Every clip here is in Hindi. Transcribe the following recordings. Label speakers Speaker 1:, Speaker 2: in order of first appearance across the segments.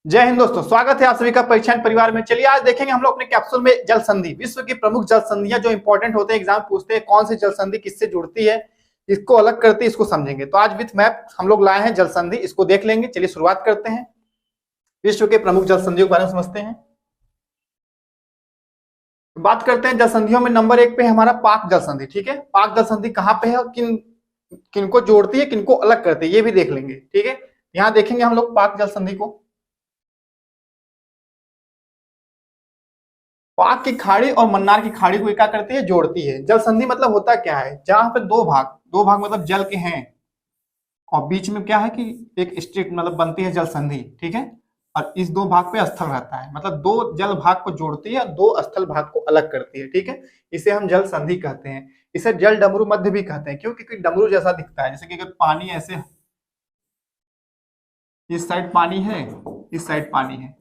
Speaker 1: जय हिंद दोस्तों, स्वागत है आप सभी का परीक्षण परिवार में। चलिए आज देखेंगे हम लोग अपने कैप्सूल में जल संधि, विश्व की प्रमुख जल संधियां जो इंपॉर्टेंट होते हैं, एग्जाम पूछते हैं कौन सी जल संधि किससे जुड़ती है, इसको अलग करती है, इसको समझेंगे। तो आज विथ मैप हम लोग लाए हैं जल संधि, इसको देख लेंगे। चलिए शुरुआत करते हैं, विश्व के प्रमुख जल संधियों के बारे में समझते हैं। बात करते हैं जल संधियों में, नंबर 1 पे हमारा पाक जल संधि। ठीक है, पाक जल संधि कहाँ पे है और किनको जोड़ती है, किनको अलग करती है, ये भी देख लेंगे। ठीक है, यहाँ देखेंगे हम लोग पाक जल संधि को। पाक की खाड़ी और मन्नार की खाड़ी को क्या करती है, जोड़ती है। जल संधि मतलब होता क्या है, जहां पे दो भाग मतलब जल के हैं और बीच में क्या है कि एक स्ट्रिक्ट मतलब बनती है जल संधि। ठीक है, और इस दो भाग पे स्थल रहता है, मतलब दो जल भाग को जोड़ती है, दो स्थल भाग को अलग करती है। ठीक है, इसे हम जल संधि कहते हैं। इसे जल डमरू मध्य भी कहते हैं, क्योंकि डमरू जैसा दिखता है। जैसे कि अगर पानी ऐसे, इस साइड पानी है, इस साइड पानी है,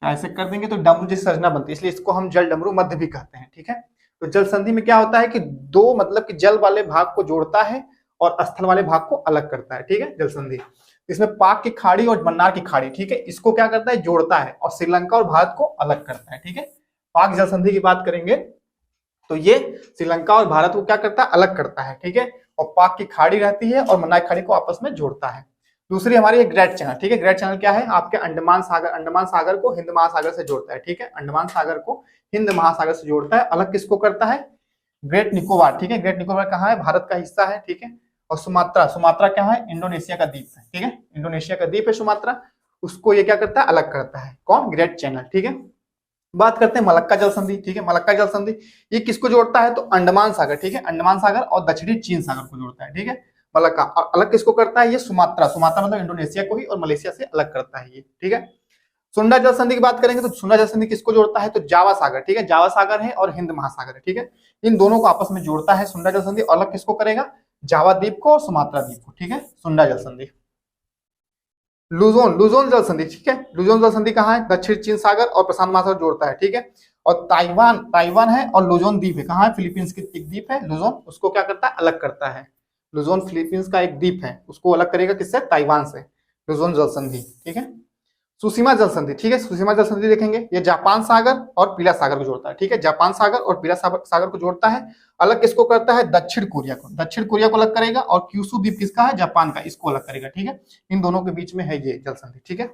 Speaker 1: ऐसे कर देंगे तो डमरू जैसी संरचना बनती है, इसलिए इसको हम जल डमरू मध्य भी कहते हैं। ठीक है, तो जल संधि में क्या होता है कि दो मतलब कि जल वाले भाग को जोड़ता है और स्थल वाले भाग को अलग करता है। ठीक है, जल संधि इसमें पाक की खाड़ी और मन्नार की खाड़ी, ठीक है, इसको क्या करता है, जोड़ता है, और श्रीलंका और भारत को अलग करता है। ठीक है, पाक जल संधि की बात करेंगे तो ये श्रीलंका और भारत को क्या करता है, अलग करता है। ठीक है, और पाक की खाड़ी रहती है और मन्नार खाड़ी को आपस में जोड़ता है। दूसरी हमारी ग्रेट चैनल। ठीक है, ग्रेट चैनल क्या है, आपके अंडमान सागर को हिंद महासागर से जोड़ता है। ठीक है, अंडमान सागर को हिंद महासागर से जोड़ता है। अलग किसको करता है, ग्रेट निकोबार। ठीक है, ग्रेट निकोबार कहाँ है, भारत का हिस्सा है। ठीक है, और सुमात्रा क्या है, इंडोनेशिया का द्वीप है। ठीक है, इंडोनेशिया का द्वीप है सुमात्रा, उसको ये क्या करता है, अलग करता है। कौन, ग्रेट चैनल। ठीक है, बात करते हैं मलक्का जल संधि। ठीक है, मलक्का जल संधि ये किसको जोड़ता है, तो अंडमान सागर। ठीक है, अंडमान सागर और दक्षिणी चीन सागर को जोड़ता है। ठीक है, मलक्का। और अलग किसको करता है, ये सुमात्रा मतलब इंडोनेशिया को ही और मलेशिया से अलग करता है ये। ठीक है, सुंडा जल संधि की बात करेंगे तो सुंडा जल संधि किसको जोड़ता है, तो जावा सागर। ठीक है, जावा सागर है और हिंद महासागर है। ठीक है, इन दोनों को आपस में जोड़ता है सुंडा जल संधि। अलग किसको करेगा, जावा द्वीप को और सुमात्रा द्वीप को। ठीक है, सुंडा जल संधि। लुजोन जल संधि। ठीक है, लुजोन जल संधि कहाँ है, दक्षिण चीन सागर और प्रशांत महासागर जोड़ता है। ठीक है, और ताइवान है और लुजोन द्वीप है, कहाँ है, फिलीपींस की एक द्वीप है लुजोन, उसको क्या करता है, अलग करता है। लुजोन फिलीपींस का एक द्वीप है, उसको अलग करेगा किससे, ताइवान से। लुजोन जल संधि। ठीक है, सुसीमा जल संधि। ठीक है, सुसीमा जल संधि देखेंगे, ये जापान सागर और पीला सागर को जोड़ता है। ठीक है, जापान सागर और पीला सागर को जोड़ता है। अलग किसको करता है, दक्षिण कोरिया को। दक्षिण कोरिया को अलग करेगा, और क्यूशू द्वीप किसका है, जापान का, इसको अलग करेगा। ठीक है, इन दोनों के बीच में है ये जल संधि। ठीक है,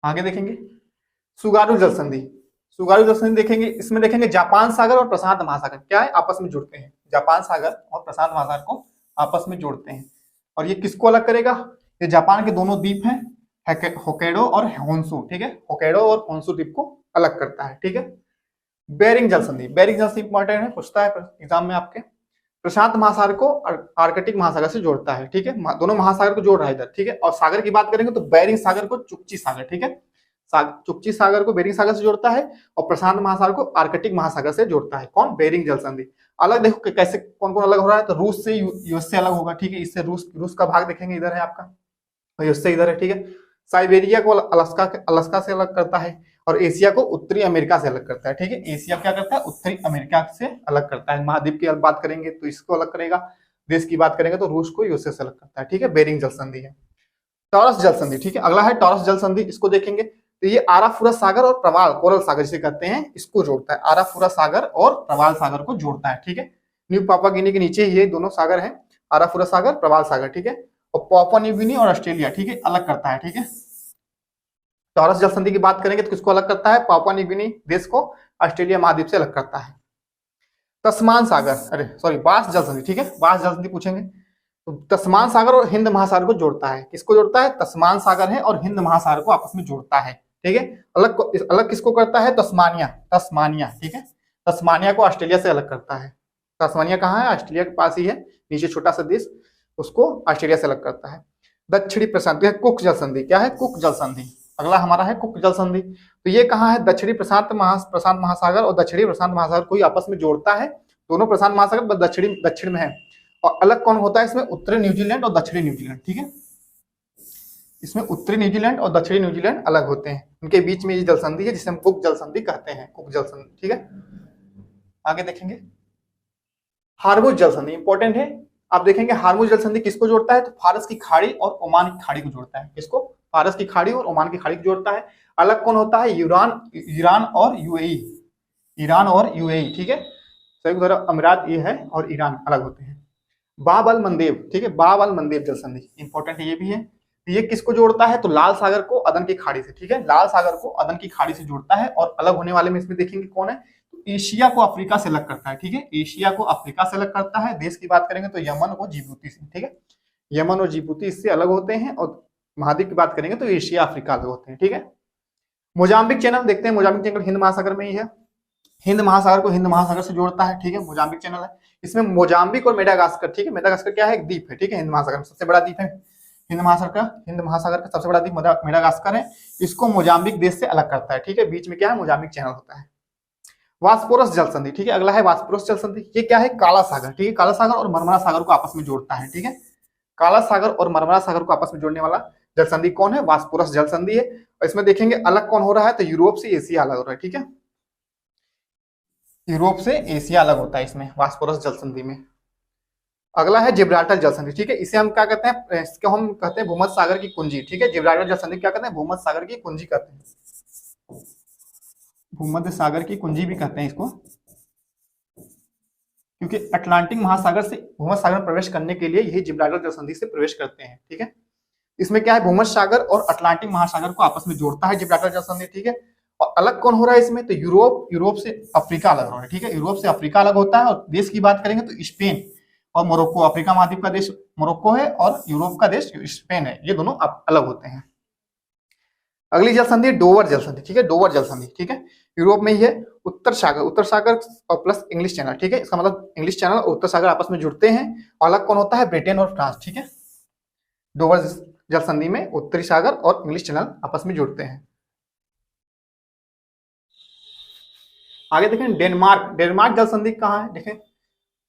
Speaker 1: आगे देखेंगे सुगारू जल संधि। सुगारू जल संधि देखेंगे, इसमें देखेंगे जापान सागर और प्रशांत महासागर क्या है, आपस में जुड़ते हैं। जापान सागर और प्रशांत महासागर को आपस में जोड़ते हैं। और ये किसको अलग करेगा, ये जापान के दोनों द्वीप हैं, होकैडो और होन्शु। ठीक है, होकैडो और होन्शु द्वीप को अलग करता है। ठीक है, बेरिंग जल संधि। बेरिंग जल संधि इंपॉर्टेंट है, पूछता है एग्जाम में आपके। प्रशांत महासागर को आर्कटिक महासागर से जोड़ता है। ठीक है, दोनों महासागर को जोड़ रहा है इधर। ठीक है, और सागर की बात करेंगे तो बेरिंग सागर को चुक्ची सागर। ठीक है, चुक्ची सागर को बेरिंग सागर से जोड़ता है और प्रशांत महासागर को आर्कटिक महासागर से जोड़ता है। कौन, बेरिंग जल संधि। अलग देखो कैसे कौन कौन अलग हो रहा है, तो रूस से यूएस से अलग होगा। ठीक है, इससे रूस का भाग देखेंगे, इधर है आपका, यूएस से इधर है। ठीक है, साइबेरिया को अलास्का से अलग करता है, और एशिया को उत्तरी अमेरिका से अलग करता है। ठीक है, एशिया क्या करता है, उत्तरी अमेरिका से अलग करता है। महाद्वीप की बात करेंगे तो इसको अलग करेगा, देश की बात करेंगे तो रूस को यूएसए से अलग करता है। ठीक है, बेरिंग जल संधि है। टॉरस जल संधि। ठीक है, अगला है टॉरस जल संधि, इसको देखेंगे तो ये आराफुरा सागर और प्रवाल कोरल सागर जिसे कहते हैं, इसको जोड़ता है। आराफुरा सागर और प्रवाल सागर को जोड़ता है। ठीक है, न्यू पापुआ गिनी के नीचे ये दोनों सागर हैं, आराफुरा सागर, प्रवाल सागर। ठीक है, और पापुआ न्यू गिनी और ऑस्ट्रेलिया, ठीक है, अलग करता है। ठीक है, टॉरस जल संधि की बात करेंगे तो किसको अलग करता है, पापुआ न्यू गिनी देश को ऑस्ट्रेलिया महाद्वीप से अलग करता है। तस्मान सागर, बास जल संधि। ठीक है, बास जल संधि पूछेंगे तो तस्मान सागर और हिंद महासागर को जोड़ता है। किसको जोड़ता है, तस्मान सागर है और हिंद महासागर को आपस में जोड़ता है। ठीक है, अलग किसको करता है, तस्मानिया। ठीक है, तस्मानिया को ऑस्ट्रेलिया से अलग करता है। तस्मानिया कहाँ है, ऑस्ट्रेलिया के पास ही है, नीचे छोटा सा देश, उसको ऑस्ट्रेलिया से अलग करता है। दक्षिणी प्रशांत, कुक जल संधि। क्या है, कुक जल संधि। अगला हमारा है कुक जल संधि, तो ये कहाँ है, दक्षिणी प्रशांत महासागर और दक्षिणी प्रशांत महासागर को आपस में जोड़ता है। दोनों प्रशांत महासागर दक्षिण में है। और अलग कौन होता है इसमें, उत्तरी न्यूजीलैंड और दक्षिणी न्यूजीलैंड। ठीक है, इसमें उत्तरी न्यूजीलैंड और दक्षिणी न्यूजीलैंड अलग होते हैं, उनके बीच में ये जल संधि है जिसे हम कुक जल संधि कहते हैं, कुक जल संधि। ठीक है, आगे देखेंगे हार्मुज जल संधि, इंपॉर्टेंट है। आप देखेंगे हार्मुज जल संधि किसको जोड़ता है, तो फारस की खाड़ी और ओमान की खाड़ी को जोड़ता है। किसको, फारस की खाड़ी और ओमान की खाड़ी को जोड़ता है। अलग कौन होता है? ईरान और यूएई, ईरान और यूएई, ठीक है, संयुक्त अरब अमीरात ये है और ईरान अलग होते हैं। बाब अल मंदेब, ठीक है, बाब अल मंदेब जल संधि इंपॉर्टेंट ये भी है। ये किसको जोड़ता है? तो लाल सागर को अदन की खाड़ी से, ठीक है, लाल सागर को अदन की खाड़ी से जोड़ता है। और अलग होने वाले में इसमें देखेंगे कौन है, तो एशिया को अफ्रीका से अलग करता है, ठीक है, एशिया को अफ्रीका से अलग करता है। देश की बात करेंगे तो यमन और जिबूती से, ठीक है, यमन और जिबूती इससे अलग होते हैं। और महाद्वीप की बात करेंगे तो एशिया अफ्रीका अलग होते हैं, ठीक है। मोजाम्बिक चैनल देखते हैं, मोजाम्बिक चैनल हिंद महासागर में ही है, हिंद महासागर को हिंद महासागर से जोड़ता है, ठीक है, मोजाम्बिक चैनल है। इसमें मोजाम्बिक और मेडागास्कर, ठीक है, मेडागास्कर क्या है? एक द्वीप है, ठीक है, हिंद महासागर में सबसे बड़ा द्वीप है। हिंद महासागर का सबसे बड़ा द्वीप मेडागास्कर है। इसको मोजाम्बिक देश से अलग करता है, ठीक है, बीच में क्या है? मोजाम्बिक चैनल होता है। वास्पोरस जल संधि, ठीक है, अगला है वास्पोरस जल संधि। ये क्या है? काला सागर, ठीक है, काला सागर और मरमरा सागर को आपस में जोड़ता है, ठीक है, काला सागर और मरमरा सागर को आपस में जोड़ने वाला जल संधि कौन है? वास्पोरस जल संधि है। और इसमें देखेंगे अलग कौन हो रहा है, तो यूरोप से एशिया अलग हो रहा है, ठीक है, यूरोप से एशिया अलग होता है इसमें वास्पोरस जल संधि में। अगला है जिब्राल्टर जल संधि, ठीक है, इसे हम क्या कहते हैं? इसको हम कहते हैं भूमध्य सागर की कुंजी, ठीक है, जिब्राल्टर जल संधि क्या कहते हैं? भूमध्य सागर की कुंजी कहते हैं, भूमध्य सागर की कुंजी भी कहते हैं इसको, क्योंकि अटलांटिक महासागर से भूमध्य सागर में प्रवेश करने के लिए यही जिब्राल्टर जल संधि से प्रवेश करते हैं, ठीक है। इसमें क्या है? भूमध्य सागर और अटलांटिक महासागर को आपस में जोड़ता है जिब्राल्टर जल संधि, ठीक है। और अलग कौन हो रहा है इसमें? तो यूरोप से अफ्रीका अलग हो रहा है, ठीक है, यूरोप से अफ्रीका अलग होता है। और देश की बात करेंगे तो स्पेन और मोरक्को, अफ्रीका महाद्वीप का देश मोरक्को है और यूरोप का देश स्पेन है, ये दोनों अलग होते हैं। अगली जल संधि डोवर जल संधि, ठीक है, डोवर जल संधि, ठीक है, यूरोप में ही है। उत्तर सागर और प्लस इंग्लिश चैनल, ठीक है, इसका मतलब इंग्लिश चैनल और उत्तर सागर आपस में जुड़ते हैं। और अलग कौन होता है? ब्रिटेन और फ्रांस, ठीक है, डोवर जल संधि में उत्तरी सागर और इंग्लिश चैनल आपस में जुड़ते हैं। आगे देखें डेनमार्क जल संधि कहाँ है? देखें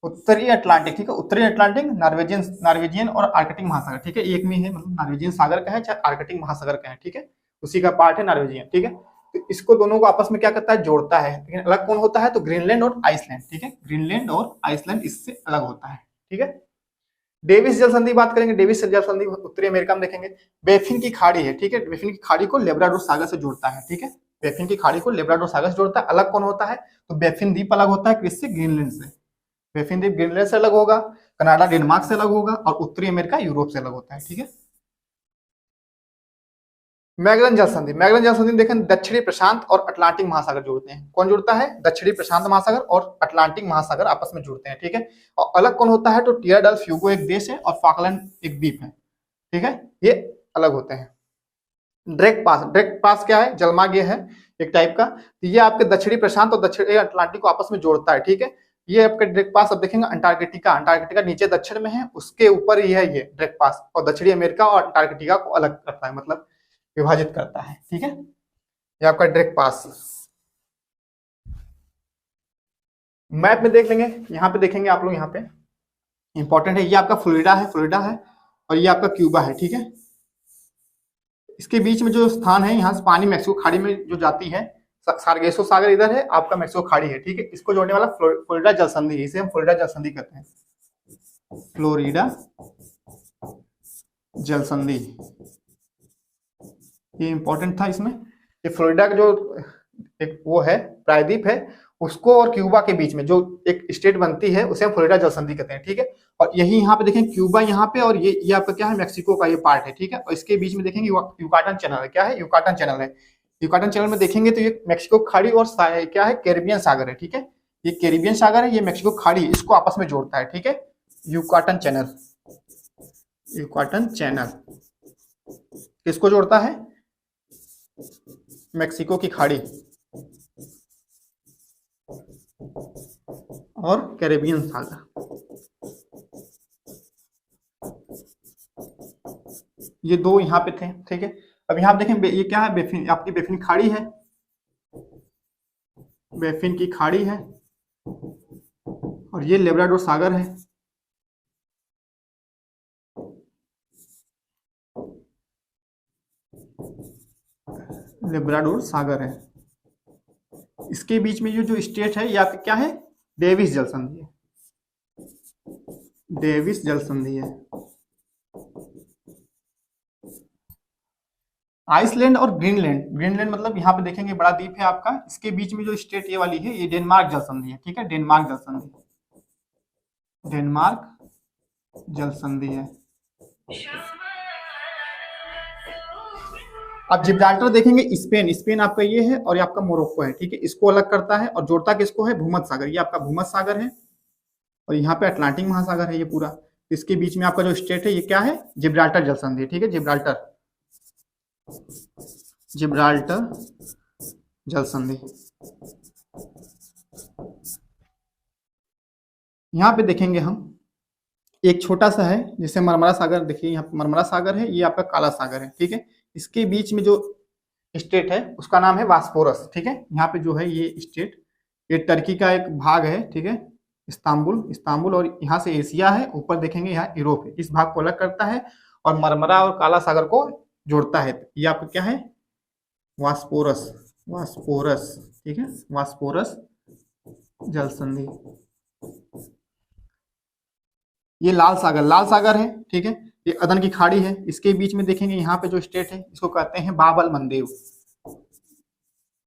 Speaker 1: उत्तरी अटलांटिक, ठीक है, उत्तरी अटलांटिक, नॉर्वेजियन और आर्कटिक महासागर, ठीक है, एक में है, मतलब नॉर्वेजियन सागर का है चाहे आर्कटिक महासागर का है, ठीक है, उसी का पार्ट है नॉर्वेजियन, ठीक है। तो इसको दोनों को आपस में क्या करता है? जोड़ता है। लेकिन अलग कौन होता है? तो ग्रीनलैंड और आइसलैंड, ठीक है, ग्रीनलैंड और आइसलैंड इससे अलग होता है, ठीक है। डेविस जल संधि बात करेंगे, डेविस जल संधि उत्तरी अमेरिका में देखेंगे। बेफिन की खाड़ी है, ठीक है, बेफिन की खाड़ी को लेब्राडोर सागर से जोड़ता है, ठीक है, बेफिन की खाड़ी को लेब्राडोर सागर से जोड़ता है। अलग कौन होता है? तो बेफिन द्वीप अलग होता है किससे? ग्रीनलैंड से, बेफिन द्वीप ग्रीनलैंड से अलग होगा, कनाडा डेनमार्क से अलग होगा और उत्तरी अमेरिका यूरोप से अलग होता है, ठीक है। मैगलन जल संधि, मैगलन जल संधि देखें दक्षिणी प्रशांत और अटलांटिक महासागर जोड़ते हैं। कौन जुड़ता है? दक्षिणी प्रशांत महासागर और अटलांटिक महासागर आपस में जुड़ते हैं, ठीक है। और अलग कौन होता है? तो टियर डल फ्यूगो एक देश है और फाकलैंड एक द्वीप है, ठीक है, ये अलग होते हैं। ड्रेक पास क्या है? जलमार्ग ये है एक टाइप का, ये आपके दक्षिणी प्रशांत और दक्षिणी अटलांटिक को आपस में जोड़ता है, ठीक है। ये आपके ड्रेक पास अब देखेंगे अंटार्कटिका नीचे दक्षिण में है, उसके ऊपर ही है ये ड्रेक पास, और दक्षिणी अमेरिका और अंटार्कटिका को अलग करता है, मतलब विभाजित करता है, ठीक है, ये आपका ड्रेक पास। मैप में देख लेंगे, यहाँ पे देखेंगे आप लोग, यहाँ पे इंपॉर्टेंट है, ये आपका फ्लोरिडा है और ये आपका क्यूबा है, ठीक है। इसके बीच में जो स्थान है, यहाँ से पानी मैक्सिको खाड़ी में जो जाती है, सार्गेसो सागर इधर है, आपका मैक्सिको खाड़ी है, ठीक है, इसको जोड़ने वाला फ्लोरिडा जल संधि, इसे हम फ्लोरिडा जल संधि कहते हैं, फ्लोरिडा जल संधि, ये इंपॉर्टेंट था इसमें। ये फ्लोरिडा का जो एक वो है प्रायद्वीप है, उसको और क्यूबा के बीच में जो एक स्टेट बनती है उसे हम फ्लोरिडा जल संधि कहते हैं, ठीक है। और यही यहाँ पे देखें क्यूबा यहाँ पे, और ये आपका क्या है? मैक्सिको का ये पार्ट है, ठीक है। और इसके बीच में देखेंगे युकाटन चैनल है, क्या है? युकाटन चैनल है। युकाटन चैनल में देखेंगे तो ये मैक्सिको खाड़ी और क्या है? कैरिबियन सागर है, ठीक है, ये कैरिबियन सागर है, ये मैक्सिको खाड़ी, इसको आपस में जोड़ता है, ठीक है, युकाटन चैनल। युकाटन चैनल किसको जोड़ता है? मैक्सिको की खाड़ी और कैरेबियन सागर, ये दो यहाँ पे थे, ठीक है। अब यहाँ देखें ये क्या है? बेफिन, आपकी बेफिन खाड़ी है, बेफिन की खाड़ी है, और ये लेब्राडोर सागर है, लेब्राडोर सागर है। इसके बीच में ये जो स्टेट है, ये आपकी क्या है? डेविस जल संधि है, डेविस जल संधि है। आइसलैंड और ग्रीनलैंड, ग्रीनलैंड मतलब यहाँ पे देखेंगे बड़ा द्वीप है आपका, इसके बीच में जो स्टेट ये वाली है ये डेनमार्क जल संधि है, ठीक है, डेनमार्क जल संधि, डेनमार्क जल संधि है। अब जिब्राल्टर देखेंगे, स्पेन, स्पेन आपका ये है और ये आपका मोरक्को है, ठीक है, इसको अलग करता है और जोड़ता किसको है, भूमध्य सागर, ये आपका भूमध्य सागर है और यहाँ पे अटलांटिक महासागर है ये पूरा, इसके बीच में आपका जो स्टेट है ये क्या है, जिब्राल्टर जल संधि, ठीक है, जिब्राल्टर, जिब्राल्टर जल संधि। यहाँ पे देखेंगे हम एक छोटा सा है जैसे मरमरा सागर, देखिए यहाँ पे मरमरा सागर है, ये आपका काला सागर है, ठीक है, इसके बीच में जो स्टेट है उसका नाम है वास्पोरस, ठीक है, यहाँ पे जो है ये स्टेट, ये टर्की का एक भाग है, ठीक है, इस्तांबुल, इस्तांबुल, और यहाँ से एशिया है, ऊपर देखेंगे यहाँ यूरोप है, इस भाग को अलग करता है और मरमरा और काला सागर को जोड़ता है, ये आपका क्या है, वास्पोरस, वास्पोरस, ठीक है, वास्पोरस जल संधि। ये लाल सागर, लाल सागर है, ठीक है, ये अदन की खाड़ी है, इसके बीच में देखेंगे यहाँ पे जो स्टेट है इसको कहते हैं बाब अल मंदेव,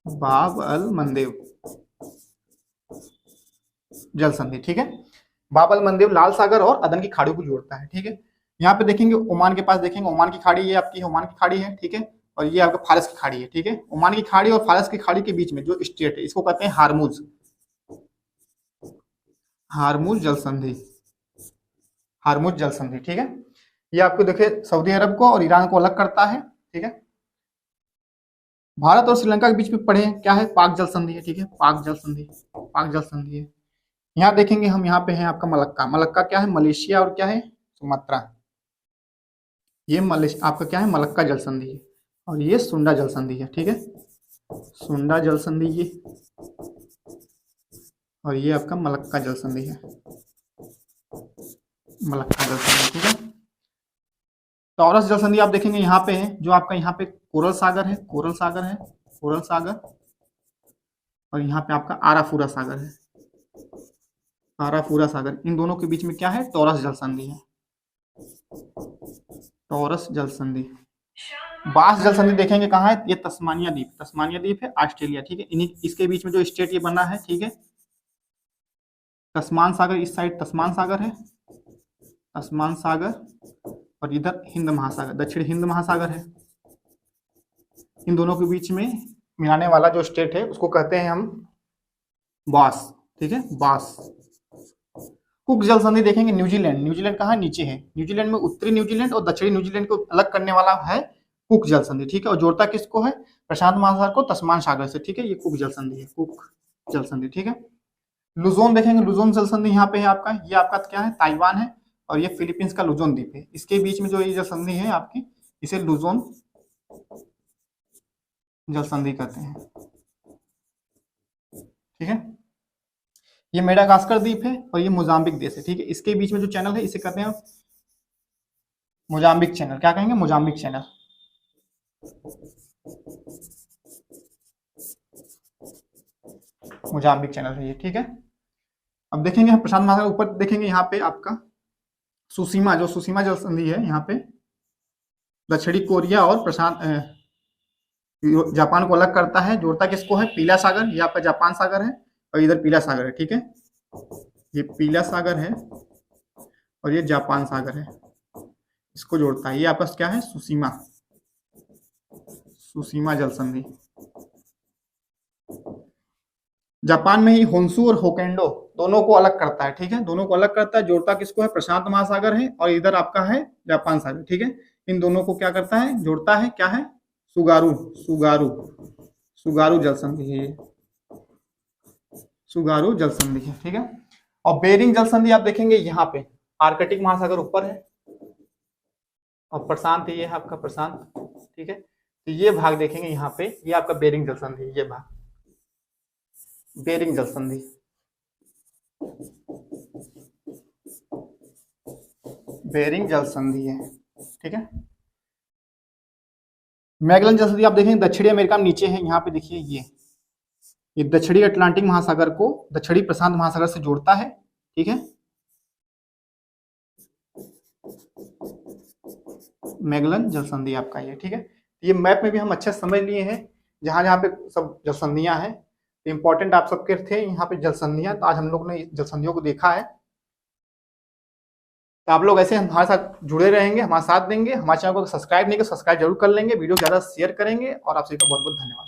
Speaker 1: बाब अल मंदेव जल संधि, ठीक है, बाब अल मंदेव लाल सागर और अदन की खाड़ी को जोड़ता है, ठीक है। यहाँ पे देखेंगे ओमान के पास, देखेंगे ओमान की खाड़ी, ये आपकी ओमान की खाड़ी है, ठीक है, और ये आपका फारस की खाड़ी है, ठीक है, ओमान की खाड़ी और फारस की खाड़ी के बीच में जो स्टेट है इसको कहते हैं हारमुज, हारमुज जल संधि, हारमुज जल संधि, ठीक है। ये आपको देखिए सऊदी अरब को और ईरान को अलग करता है, ठीक है। भारत और श्रीलंका के बीच में पढ़े क्या है, पाक जल संधि है, ठीक है, पाक जल संधि, पाक जल संधि है। यहाँ देखेंगे हम, यहाँ पे है आपका मलक्का, मलक्का क्या है, मलेशिया और क्या है, सुमात्रा, ये मलेशिया आपका क्या है, मलक्का जल संधि है, और ये सुंडा जल संधि है, ठीक है, सुंडा जल संधि ये, और ये आपका मलक्का जल संधि है, मलक्का जल संधि, ठीक है। टॉरस जल संधि आप देखेंगे यहाँ पे है, जो आपका यहाँ पे कोरल सागर है, कोरल सागर है, कोरल सागर, और यहाँ पे आपका आराफूरा सागर है, आराफूरा सागर, इन दोनों के बीच में क्या है, टॉरस जल संधि है, टॉरस जल संधि। बास जल संधि देखेंगे कहाँ है, ये तस्मानिया द्वीप, तस्मानिया द्वीप है ऑस्ट्रेलिया, ठीक है, इन्हीं इसके बीच में जो स्टेट ये बना है, ठीक है, तस्मान सागर, इस साइड तस्मान सागर है, तस्मान सागर, और इधर हिंद महासागर, दक्षिण हिंद महासागर है, इन दोनों के बीच में मिलाने वाला जो स्टेट है उसको कहते हैं हम बास, ठीक है, बास। कुक जल संधि देखेंगे, न्यूजीलैंड, न्यूजीलैंड कहाँ नीचे है, न्यूजीलैंड में उत्तरी न्यूजीलैंड और दक्षिणी न्यूजीलैंड को अलग करने वाला है कुक जल संधि, ठीक है, और जोड़ता किसको है, प्रशांत महासागर को तस्मान सागर से, ठीक है, ये कुक जल संधि है, कुक जल संधि, ठीक है। लुजोन देखेंगे, लुजोन जल संधि यहाँ पे है आपका, ये आपका क्या है, ताइवान है, और ये फिलीपींस का लुजोन द्वीप है, इसके बीच में जो ये जल संधि है आपकी, इसे लुजोन जल संधि कहते हैं, ठीक है। ये मेडागास्कर द्वीप है और ये मोजाम्बिक देश है, ठीक है, इसके बीच में जो चैनल है इसे कहते हैं मोजाम्बिक चैनल, क्या कहेंगे, मोजाम्बिक चैनल, मोजाम्बिक चैनल है ये, ठीक है। अब देखेंगे हम प्रशांत महासागर, ऊपर देखेंगे यहाँ पे आपका सुसीमा, जो सुसीमा जल संधि है, यहाँ पे दक्षिणी कोरिया और प्रशांत जापान को अलग करता है, जोड़ता किसको है, पीला सागर, ये आपका जापान सागर है और इधर पीला सागर है, ठीक है, ये पीला सागर है और ये जापान सागर है, इसको जोड़ता है, ये आपका क्या है, सुसीमा, सुसीमा जल संधि। जापान में ही होन्शु और होकेंडो दोनों को अलग करता है, ठीक है, दोनों को अलग करता है, जोड़ता किसको है, प्रशांत महासागर है और इधर आपका है जापान सागर, ठीक है, इन दोनों को क्या करता है, जोड़ता है, क्या है, सुगारू, सुगारू, सुगारू जल संधि है ये, सुगारू जल संधि है, ठीक है। और बेरिंग जल संधि आप देखेंगे यहाँ पे, आर्कटिक महासागर ऊपर है और प्रशांत ये है आपका प्रशांत, ठीक है, तो ये भाग देखेंगे यहाँ पे, ये आपका बेरिंग जल संधि, ये भाग बेरिंग जल संधि, बेरिंग जल संधि है, ठीक है। मैगलन जल संधि आप देखेंगे दक्षिणी अमेरिका में नीचे है, यहाँ पे देखिए ये दक्षिणी अटलांटिक महासागर को दक्षिणी प्रशांत महासागर से जोड़ता है, ठीक है, मैगलन जल संधि आपका ये, ठीक है। ये मैप में भी हम अच्छे समझ लिए हैं, जहाँ जहाँ पे सब जलसंधियां हैं, इंपॉर्टेंट आप सबके थे यहाँ पे जलसंधियां। तो आज हम लोग ने जलसंधियों को देखा है। तो आप लोग ऐसे हमारे साथ जुड़े रहेंगे, हमारा साथ देंगे। हमारे चैनल को सब्सक्राइब नहीं किया, सब्सक्राइब जरूर कर लेंगे, वीडियो ज़्यादा शेयर करेंगे। और आप सभी का बहुत बहुत धन्यवाद।